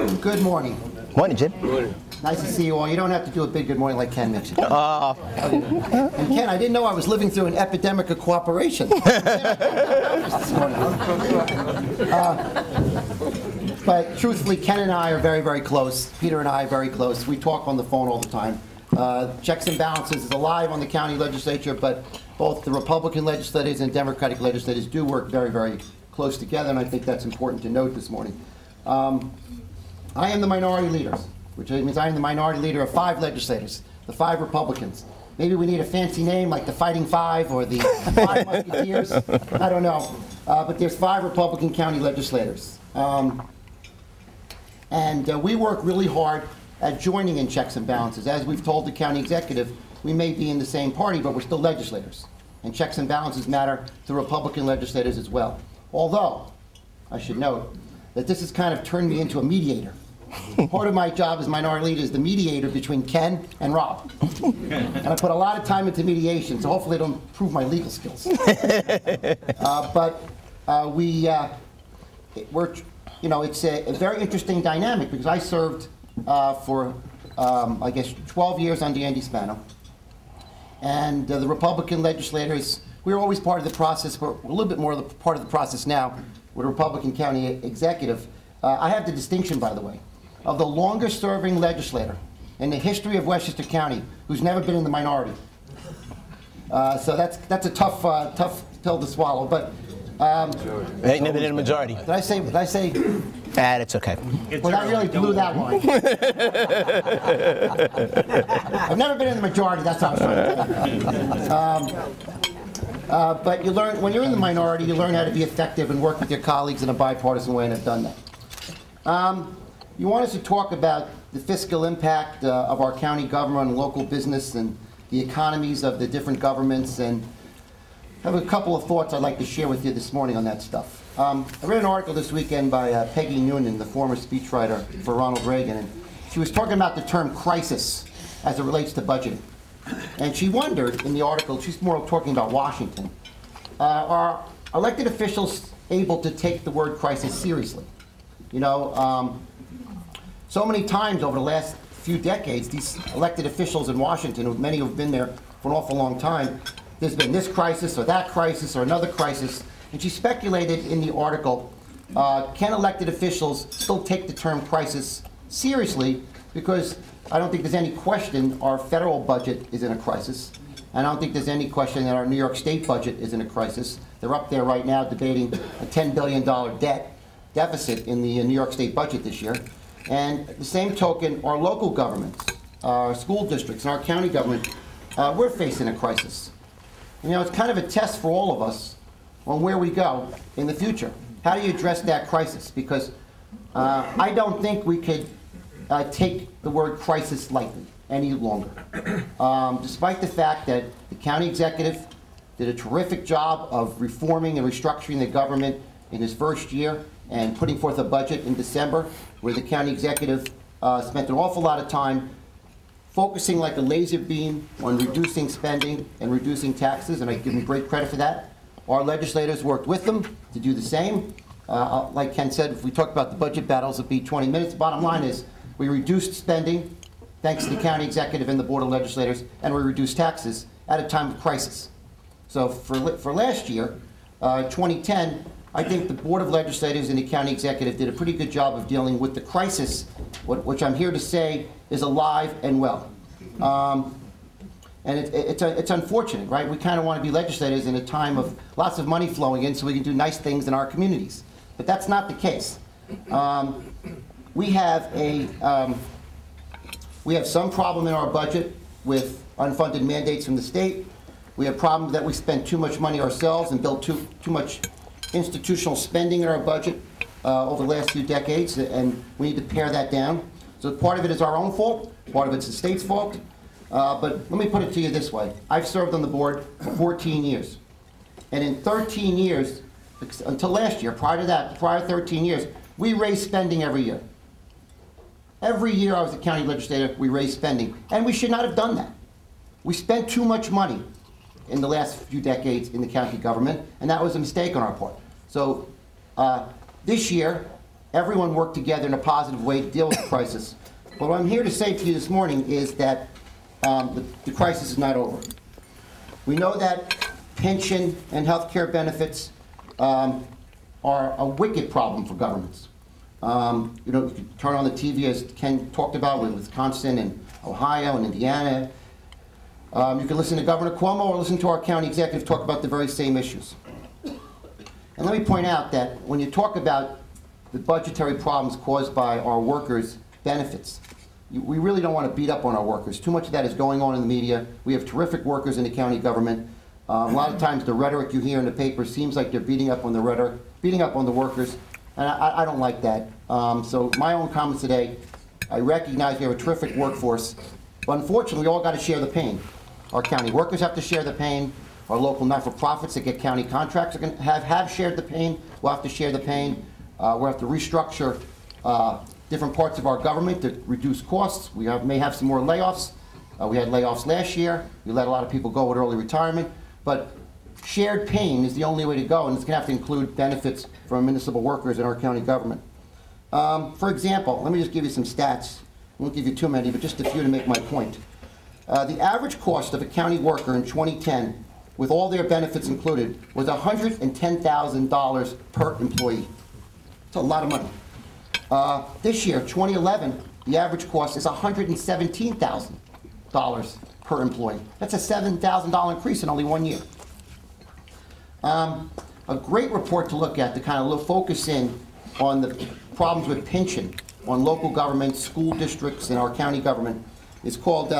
Good morning. Morning, Jim. Nice to see you all. You don't have to do a big good morning like Ken makes you. And Ken, I didn't know I was living through an epidemic of cooperation. But truthfully, Ken and I are very, very close. Peter and I are very close. We talk on the phone all the time. Checks and balances is alive on the county legislature, but both the Republican legislators and Democratic legislators do work very, very close together, and I think that's important to note this morning. I am the minority leader, which means I am the minority leader of 5 legislators, the 5 Republicans. Maybe we need a fancy name like the Fighting Five or the 5 Musketeers. I don't know. But there's 5 Republican county legislators. We work really hard at joining in checks and balances. As we've told the county executive, we may be in the same party, but we're still legislators. And checks and balances matter to Republican legislators as well. Although, I should note that this has kind of turned me into a mediator. Part of my job as minority leader is the mediator between Ken and Rob. And I put a lot of time into mediation, so hopefully it'll improve my legal skills. It's a very interesting dynamic because I served for, I guess, 12 years under Andy Spano. And the Republican legislators, we were always part of the process, but we're a little bit more part of the process now with a Republican county executive. I have the distinction, by the way, of the longest serving legislator in the history of Westchester County who's never been in the minority. So that's a tough pill to swallow. But ain't never been in the majority. Did I say? That's okay. Well, that really blew that line. I've never been in the majority. That's how I'm trying. But you learn, when you're in the minority, you learn how to be effective and work with your colleagues in a bipartisan way, and have done that. You want us to talk about the fiscal impact of our county government and local business and the economies of the different governments, and I have a couple of thoughts I'd like to share with you this morning on that stuff. I read an article this weekend by Peggy Noonan, the former speechwriter for Ronald Reagan, and she was talking about the term crisis as it relates to budgeting. And she wondered in the article, she's more talking about Washington, are elected officials able to take the word crisis seriously? You know, so many times over the last few decades, these elected officials in Washington, many who have been there for an awful long time, there's been this crisis or that crisis or another crisis. And she speculated in the article, can elected officials still take the term crisis seriously? Because I don't think there's any question our federal budget is in a crisis. And I don't think there's any question that our New York State budget is in a crisis. They're up there right now debating a $10 billion deficit in the New York State budget this year. And the same token, our local governments, our school districts, and our county government, we're facing a crisis. You know, it's kind of a test for all of us on where we go in the future. How do you address that crisis? Because I don't think we could take the word crisis lightly any longer. Despite the fact that the county executive did a terrific job of reforming and restructuring the government in his first year and putting forth a budget in December, where the county executive spent an awful lot of time focusing like a laser beam on reducing spending and reducing taxes, and I give him great credit for that. Our legislators worked with them to do the same. Like Ken said, if we talk about the budget battles, it'll be 20 minutes. Bottom line is we reduced spending, thanks to the county executive and the Board of Legislators, and we reduced taxes at a time of crisis. So for last year, 2010, I think the Board of Legislators and the county executive did a pretty good job of dealing with the crisis, which I'm here to say is alive and well. And it's unfortunate, right? We kind of want to be legislators in a time of lots of money flowing in so we can do nice things in our communities. But that's not the case. We have some problem in our budget with unfunded mandates from the state. We have problems that we spend too much money ourselves and build too much institutional spending in our budget over the last few decades, and we need to pare that down. So part of it is our own fault, part of it's the state's fault. But let me put it to you this way. I've served on the board for 14 years. And in 13 years, until last year, prior to that, prior 13 years, we raised spending every year. Every year I was a county legislator, we raised spending. And we should not have done that. We spent too much money in the last few decades in the county government, and that was a mistake on our part. So this year, everyone work together in a positive way to deal with the crisis. But what I'm here to say to you this morning is that the crisis is not over. We know that pension and health care benefits are a wicked problem for governments. You know, you can turn on the TV, as Ken talked about, with Wisconsin and Ohio and Indiana. You can listen to Governor Cuomo or listen to our county executive talk about the very same issues. And let me point out that when you talk about the budgetary problems caused by our workers' benefits, we really don't want to beat up on our workers. Too much of that is going on in the media. We have terrific workers in the county government. A lot of times the rhetoric you hear in the paper seems like they're beating up on the rhetoric, beating up on the workers, and I don't like that. So my own comments today, I recognize we have a terrific workforce, but unfortunately we all got to share the pain. Our county workers have to share the pain. Our local not-for-profits that get county contracts are going to have shared the pain. We'll have to share the pain. We'll have to restructure different parts of our government to reduce costs. We may have some more layoffs. We had layoffs last year. We let a lot of people go with early retirement. But shared pain is the only way to go, and it's going to have to include benefits from municipal workers in our county government. For example, let me just give you some stats. I won't give you too many, but just a few to make my point. The average cost of a county worker in 2010, with all their benefits included, was $110,000 per employee. It's a lot of money. This year, 2011, the average cost is $117,000 per employee. That's a $7,000 increase in only 1 year. A great report to look at to kind of focus in on the problems with pension on local governments, school districts, and our county government is called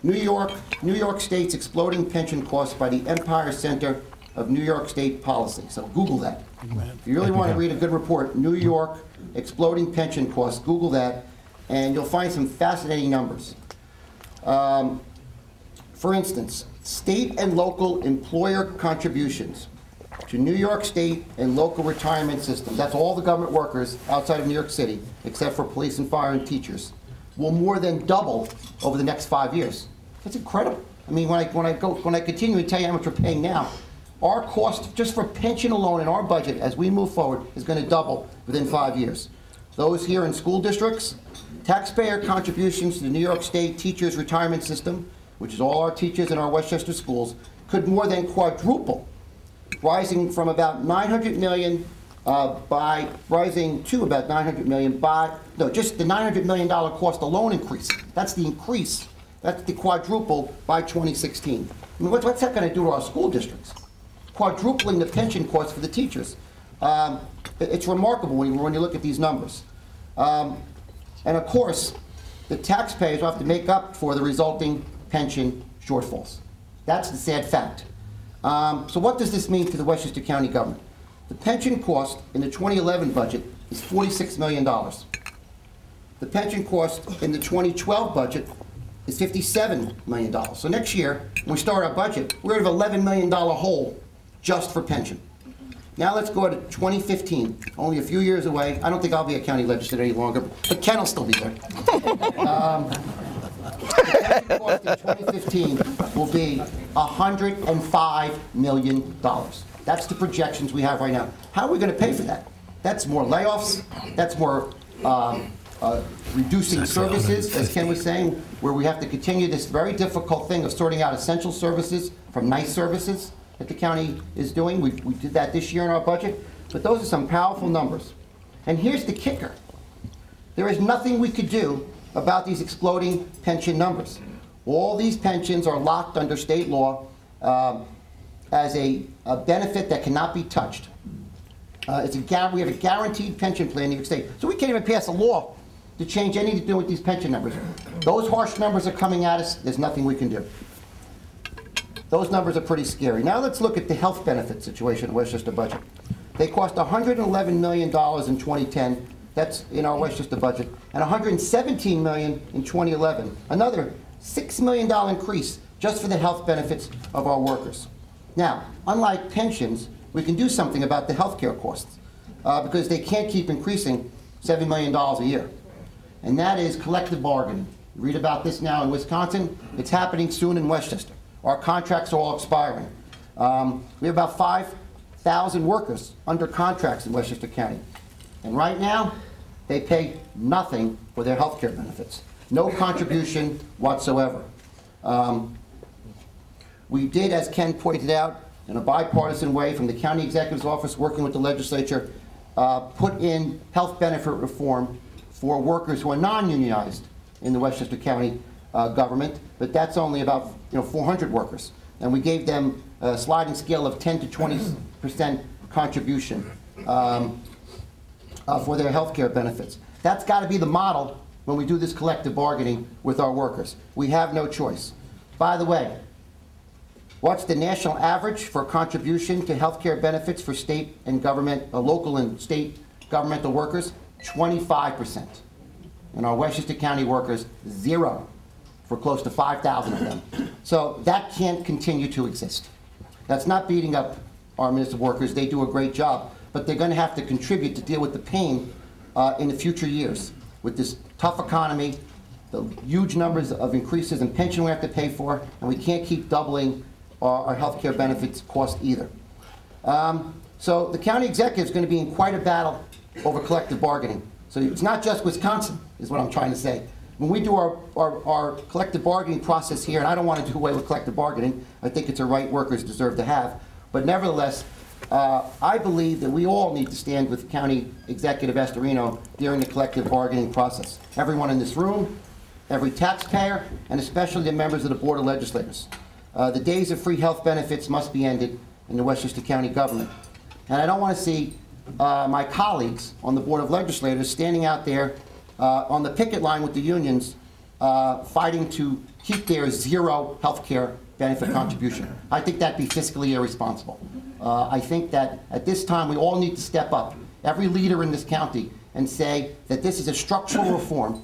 New York State's Exploding Pension Costs by the Empire Center of New York State Policy. So Google that. If you really want to read a good report, New York Exploding Pension Costs, Google that, and you'll find some fascinating numbers. For instance, state and local employer contributions to New York State and local retirement systems, that's all the government workers outside of New York City, except for police and fire and teachers, will more than double over the next 5 years. That's incredible. I mean, when I continue to tell you how much we're paying now, our cost just for pension alone in our budget as we move forward is going to double within 5 years. Those here in school districts, taxpayer contributions to the New York State Teachers Retirement System, which is all our teachers in our Westchester schools, could more than quadruple, rising from about $900 million rising to about $900 million just the $900 million cost alone increase. That's the increase. That's the quadruple by 2016. I mean, what's that going to do to our school districts? Quadrupling the pension costs for the teachers. It's remarkable when you look at these numbers. And of course, the taxpayers will have to make up for the resulting pension shortfalls. That's the sad fact. So what does this mean to the Westchester County government? The pension cost in the 2011 budget is $46 million. The pension cost in the 2012 budget is $57 million. So next year, when we start our budget, we're at an $11 million hole just for pension. Now let's go to 2015, only a few years away. I don't think I'll be a county legislator any longer, but Ken will still be there. The pension cost in 2015 will be $105 million. That's the projections we have right now. How are we going to pay for that? That's more layoffs. That's more reducing services, as Ken was saying, where we have to continue this very difficult thing of sorting out essential services from nice services that the county is doing. We did that this year in our budget. But those are some powerful numbers. And here's the kicker. There is nothing we could do about these exploding pension numbers. All these pensions are locked under state law as a benefit that cannot be touched. We have a guaranteed pension plan in New York State. So we can't even pass a law to change anything to do with these pension numbers. Those harsh numbers are coming at us. There's nothing we can do. Those numbers are pretty scary. Now let's look at the health benefit situation in the Westchester budget. They cost $111 million in 2010. That's in our Westchester budget. And $117 million in 2011. Another $6 million increase just for the health benefits of our workers. Now, unlike pensions, we can do something about the health care costs because they can't keep increasing $7 million a year. And that is collective bargaining. You read about this now in Wisconsin. It's happening soon in Westchester. Our contracts are all expiring. We have about 5,000 workers under contracts in Westchester County. And right now, they pay nothing for their health care benefits. No contribution whatsoever. We did, as Ken pointed out, in a bipartisan way from the county executive's office working with the legislature, put in health benefit reform for workers who are non-unionized in the Westchester County government, but that's only about 400 workers. And we gave them a sliding scale of 10 to 20% contribution for their health care benefits. That's got to be the model when we do this collective bargaining with our workers. We have no choice. By the way, what's the national average for contribution to health care benefits for state and government, local and state governmental workers? 25%. And our Westchester County workers, 0 for close to 5,000 of them. So that can't continue to exist. That's not beating up our municipal workers. They do a great job, but they're going to have to contribute to deal with the pain in the future years with this tough economy, the huge numbers of increases in pension we have to pay for, and we can't keep doubling our health care benefits cost either. So the county executive is going to be in quite a battle over collective bargaining. So it's not just Wisconsin, is what I'm trying to say. When we do our collective bargaining process here, and I don't want to do away with collective bargaining, I think it's a right workers deserve to have, but nevertheless, I believe that we all need to stand with County Executive Estorino during the collective bargaining process. Everyone in this room, every taxpayer, and especially the members of the Board of Legislators. The days of free health benefits must be ended in the Westchester County government. And I don't want to see my colleagues on the Board of Legislators standing out there on the picket line with the unions fighting to keep their 0 health care benefit contribution. I think that'd be fiscally irresponsible. I think that at this time we all need to step up, every leader in this county, and say that this is a structural reform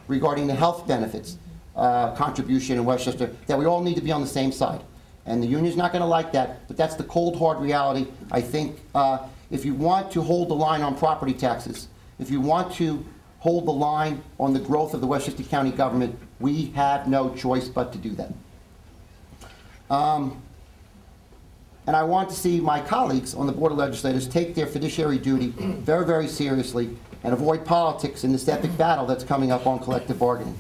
regarding the health benefits contribution in Westchester, that we all need to be on the same side. And the union's not going to like that, but that's the cold, hard reality. I think if you want to hold the line on property taxes, if you want to hold the line on the growth of the Westchester County government, we have no choice but to do that. And I want to see my colleagues on the Board of Legislators take their fiduciary duty very, very seriously and avoid politics in this epic battle that's coming up on collective bargaining.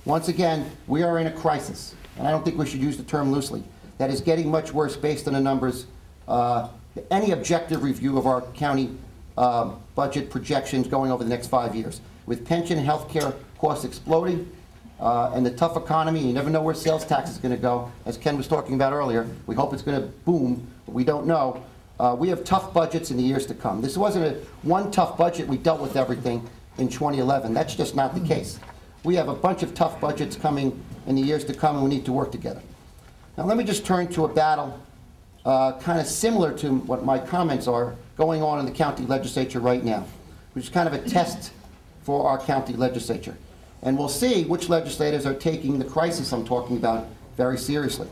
Once again, we are in a crisis, and I don't think we should use the term loosely, that is getting much worse based on the numbers. Any objective review of our county budget projections going over the next 5 years. With pension and health care costs exploding, and the tough economy, you never know where sales tax is going to go. As Ken was talking about earlier, we hope it's going to boom, but we don't know. We have tough budgets in the years to come. This wasn't one tough budget, we dealt with everything in 2011. That's just not the case. We have a bunch of tough budgets coming in the years to come, and we need to work together. Now let me just turn to a battle kind of similar to what my comments are going on in the county legislature right now, which is kind of a test for our county legislature. And we'll see which legislators are taking the crisis I'm talking about very seriously.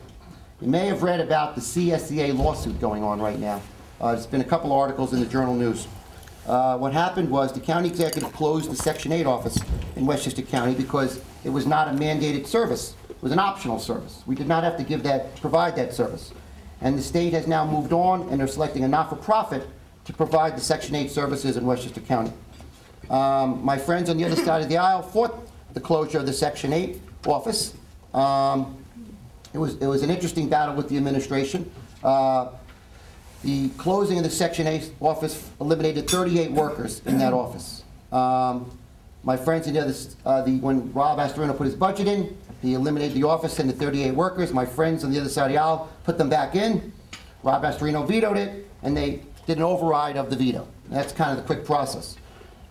You may have read about the CSEA lawsuit going on right now. There's been a couple articles in the Journal News. What happened was the county executive closed the Section 8 office in Westchester County because it was not a mandated service. It was an optional service. We did not have to provide that service. And the state has now moved on, and they're selecting a not-for-profit to provide the Section 8 services in Westchester County. My friends on the other side of the aisle fought the closure of the Section 8 office. It was an interesting battle with the administration. The closing of the Section 8 office eliminated 38 workers in that office. My friends on the other, when Rob Astorino put his budget in, he eliminated the office and the 38 workers. My friends on the other side of the aisle put them back in. Rob Astorino vetoed it, and they did an override of the veto. And that's kind of the quick process.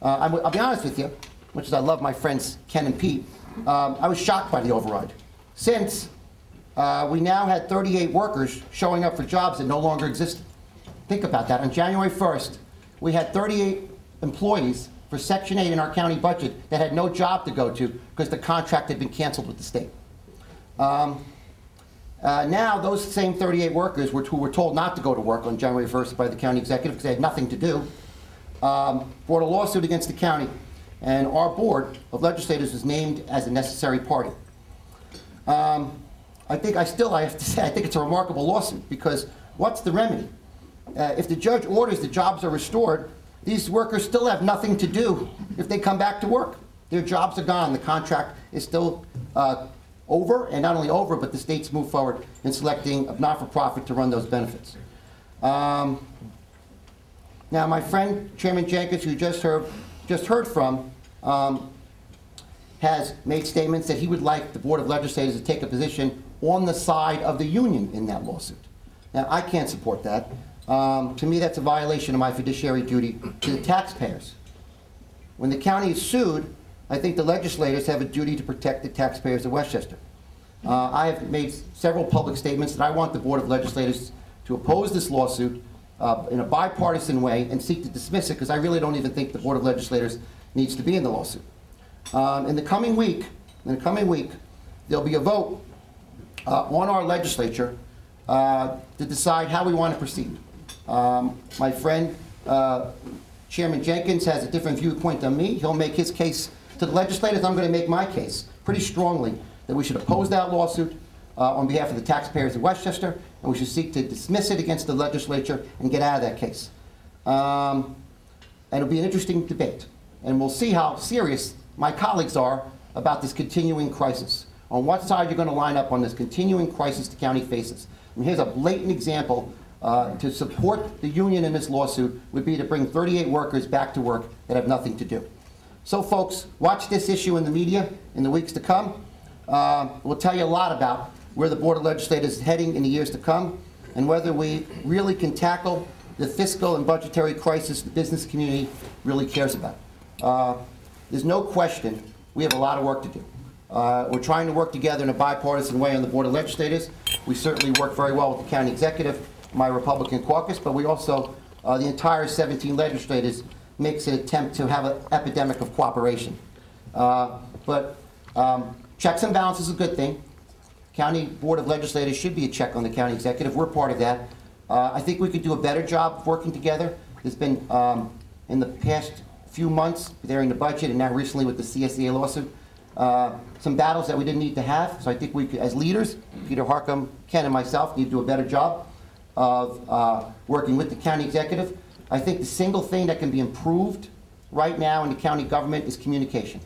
I'll be honest with you, much as I love my friends Ken and Pete, I was shocked by the override. Since we now had 38 workers showing up for jobs that no longer existed. Think about that. On January 1st, we had 38 employees for Section 8 in our county budget that had no job to go to because the contract had been canceled with the state. Now, those same 38 workers who were told not to go to work on January 1st by the county executive because they had nothing to do, brought a lawsuit against the county, and our Board of Legislators was named as a necessary party. I have to say, I think it's a remarkable lawsuit because what's the remedy? If the judge orders the jobs are restored, these workers still have nothing to do if they come back to work. Their jobs are gone. The contract is still over, and not only over, but the states move forward in selecting a not-for-profit to run those benefits. Now, my friend Chairman Jenkins, who you just heard from, has made statements that he would like the Board of Legislators to take a position on the side of the union in that lawsuit. Now, I can't support that. To me, that's a violation of my fiduciary duty to the taxpayers. When the county is sued, I think the legislators have a duty to protect the taxpayers of Westchester. I have made several public statements that I want the Board of Legislators to oppose this lawsuit in a bipartisan way and seek to dismiss it, because I really don't even think the Board of Legislators needs to be in the lawsuit. In the coming week, there'll be a vote on our legislature to decide how we want to proceed. My friend Chairman Jenkins has a different viewpoint than me. He'll make his case to the legislators. I'm going to make my case pretty strongly that we should oppose that lawsuit on behalf of the taxpayers of Westchester, and we should seek to dismiss it against the legislature and get out of that case. And it'll be an interesting debate, and we'll see how serious my colleagues are about this continuing crisis, on what side you're going to line up on this continuing crisis the county faces. And here's a blatant example. To support the union in this lawsuit would be to bring 38 workers back to work that have nothing to do. So folks, watch this issue in the media in the weeks to come. We'll tell you a lot about where the Board of Legislators is heading in the years to come, and whether we really can tackle the fiscal and budgetary crisis the business community really cares about. There's no question we have a lot of work to do. We're trying to work together in a bipartisan way on the Board of Legislators. We certainly work very well with the county executive, my Republican caucus, but we also, the entire 17 legislators, makes an attempt to have an epidemic of cooperation. But checks and balances is a good thing. County Board of Legislators should be a check on the county executive. We're part of that. I think we could do a better job of working together. There's been, in the past few months, during the budget and now recently with the CSEA lawsuit, some battles that we didn't need to have. So I think we could, as leaders, Peter Harcum, Ken, and myself, need to do a better job of working with the county executive. I think the single thing that can be improved right now in the county government is communication.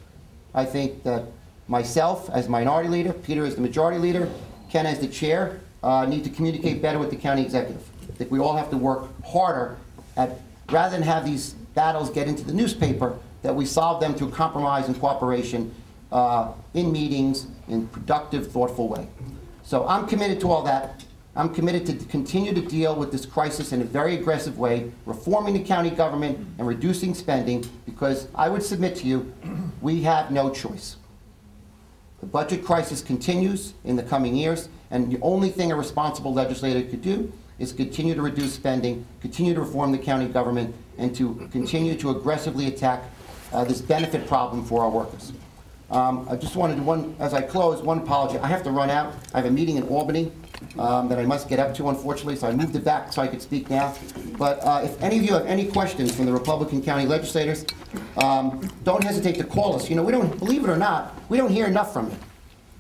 I think that myself as minority leader, Peter as the majority leader, Ken as the chair, need to communicate better with the county executive. I think we all have to work harder at, rather than have these battles get into the newspaper, that we solve them through compromise and cooperation in meetings in a productive, thoughtful way. So I'm committed to all that. I'm committed to continue to deal with this crisis in a very aggressive way, reforming the county government and reducing spending, because I would submit to you, we have no choice. The budget crisis continues in the coming years, and the only thing a responsible legislator could do is continue to reduce spending, continue to reform the county government, and to continue to aggressively attack this benefit problem for our workers. I just wanted to, as I close, one apology. I have to run out. I have a meeting in Albany that I must get up to, unfortunately, so I moved it back so I could speak now. But if any of you have any questions from the Republican county legislators, don't hesitate to call us. You know, we don't, believe it or not, we don't hear enough from you.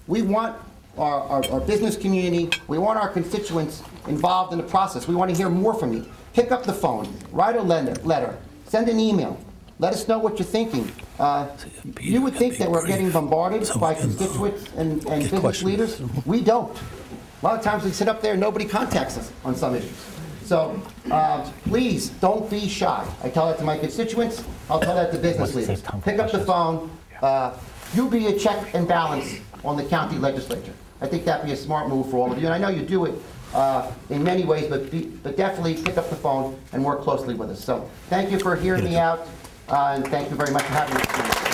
We want our business community, we want our constituents involved in the process. We want to hear more from you. Pick up the phone, write a letter, send an email. Let us know what you're thinking. You would think that we're getting bombarded by constituents and business leaders. We don't. A lot of times we sit up there and nobody contacts us on some issues. So please don't be shy. I tell that to my constituents. I'll tell that to business leaders. Pick up the phone. You be a check and balance on the county legislature. I think that'd be a smart move for all of you. And I know you do it in many ways, but definitely pick up the phone and work closely with us. So thank you for hearing me out. And thank you very much for having me.